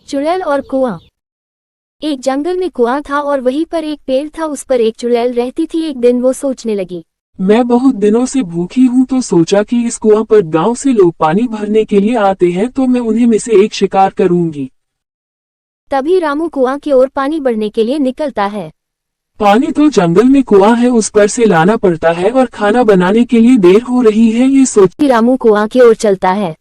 चुड़ैल और कुआं। एक जंगल में कुआं था और वहीं पर एक पेड़ था, उस पर एक चुड़ैल रहती थी। एक दिन वो सोचने लगी, मैं बहुत दिनों से भूखी हूँ तो सोचा कि इस कुआं पर गांव से लोग पानी भरने के लिए आते हैं तो मैं उन्हें में से एक शिकार करूंगी। तभी रामू कुआं की ओर पानी भरने के लिए निकलता है। पानी तो जंगल में कुआं है, उस पर से लाना पड़ता है और खाना बनाने के लिए देर हो रही है, ये सोच रामू कुआं की ओर चलता है।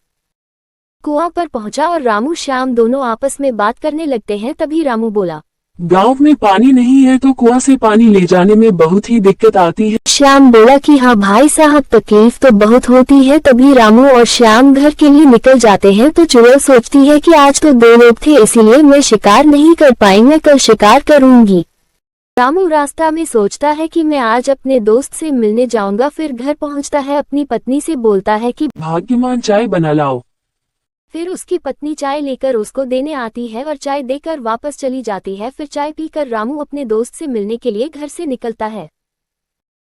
कुआं पर पहुंचा और रामू श्याम दोनों आपस में बात करने लगते हैं। तभी रामू बोला, गांव में पानी नहीं है तो कुआं से पानी ले जाने में बहुत ही दिक्कत आती है। श्याम बोला कि हाँ भाई साहब, तकलीफ तो बहुत होती है। तभी रामू और श्याम घर के लिए निकल जाते हैं। तो चुड़ैल सोचती है कि आज तो दो लोग थे, इसीलिए मैं शिकार नहीं कर पाई, मैं कल शिकार करूंगी। रामू रास्ता में सोचता है कि मैं आज अपने दोस्त से मिलने जाऊंगा। फिर घर पहुंचता है, अपनी पत्नी से बोलता है कि भाग्यमान चाय बना लाओ। फिर उसकी पत्नी चाय लेकर उसको देने आती है और चाय देकर वापस चली जाती है। फिर चाय पीकर रामू अपने दोस्त से मिलने के लिए घर से निकलता है।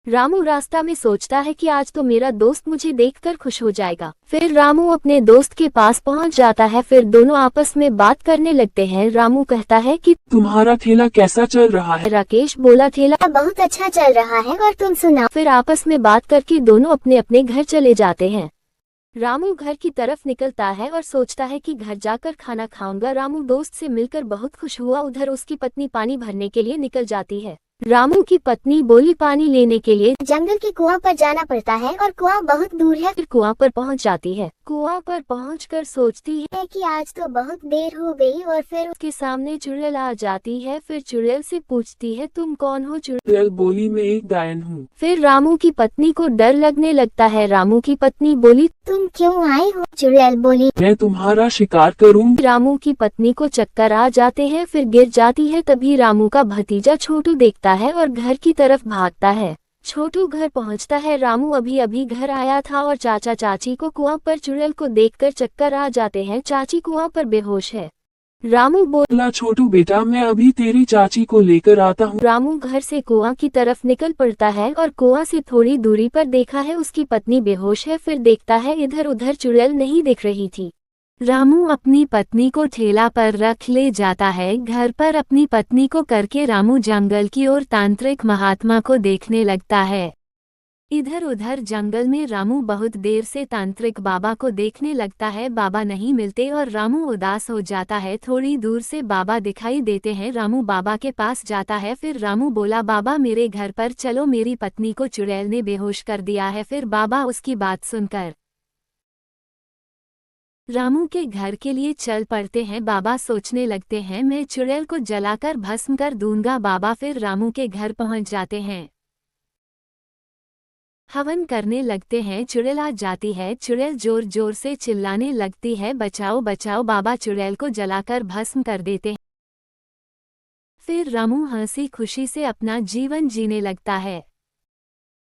रामू रास्ता में सोचता है कि आज तो मेरा दोस्त मुझे देखकर खुश हो जाएगा। फिर रामू अपने दोस्त के पास पहुंच जाता है। फिर दोनों आपस में बात करने लगते हैं। रामू कहता है कि तुम्हारा ठेला कैसा चल रहा है? राकेश बोला, ठेला बहुत अच्छा चल रहा है, और तुम सुनाओ। फिर आपस में बात करके दोनों अपने अपने घर चले जाते हैं। रामू घर की तरफ निकलता है और सोचता है कि घर जाकर खाना खाऊंगा। रामू दोस्त से मिलकर बहुत खुश हुआ। उधर उसकी पत्नी पानी भरने के लिए निकल जाती है। रामू की पत्नी बोली, पानी लेने के लिए जंगल के कुआं पर जाना पड़ता है और कुआं बहुत दूर है। फिर कुआं पर पहुंच जाती है। कुआं पर पहुंचकर सोचती है कि आज तो बहुत देर हो गई, और फिर उसके सामने चुड़ैल आ जाती है। फिर चुड़ैल से पूछती है, तुम कौन हो? चुड़ैल बोली, मैं एक डायन हूँ। फिर रामू की पत्नी को डर लगने लगता है। रामू की पत्नी बोली, तुम क्यों आए हो? चुड़ैल बोली, मैं तुम्हारा शिकार करूंगी। रामू की पत्नी को चक्कर आ जाते हैं, फिर गिर जाती है। तभी रामू का भतीजा छोटू देखता है और घर की तरफ भागता है। छोटू घर पहुंचता है। रामू अभी अभी घर आया था और चाचा चाची को कुआं पर चुड़ैल को देखकर चक्कर आ जाते हैं। चाची कुआं पर बेहोश है। रामू बोला, छोटू बेटा, मैं अभी तेरी चाची को लेकर आता हूँ। रामू घर से कुआं की तरफ निकल पड़ता है और कुआं से थोड़ी दूरी पर देखा है उसकी पत्नी बेहोश है। फिर देखता है इधर उधर चुड़ैल नहीं दिख रही थी। रामू अपनी पत्नी को ठेला पर रख ले जाता है। घर पर अपनी पत्नी को करके रामू जंगल की ओर तांत्रिक महात्मा को देखने लगता है। इधर उधर जंगल में रामू बहुत देर से तांत्रिक बाबा को देखने लगता है। बाबा नहीं मिलते और रामू उदास हो जाता है। थोड़ी दूर से बाबा दिखाई देते हैं। रामू बाबा के पास जाता है। फिर रामू बोला, बाबा मेरे घर पर चलो, मेरी पत्नी को चुड़ैल ने बेहोश कर दिया है। फिर बाबा उसकी बात सुनकर रामू के घर के लिए चल पड़ते हैं। बाबा सोचने लगते हैं, मैं चुड़ैल को जलाकर भस्म कर दूंगा। बाबा फिर रामू के घर पहुंच जाते हैं। हवन करने लगते हैं। चुड़ैल आ जाती है। चुड़ैल जोर जोर से चिल्लाने लगती है, बचाओ बचाओ। बाबा चुड़ैल को जलाकर भस्म कर देते हैं। फिर रामू हंसी खुशी से अपना जीवन जीने लगता है।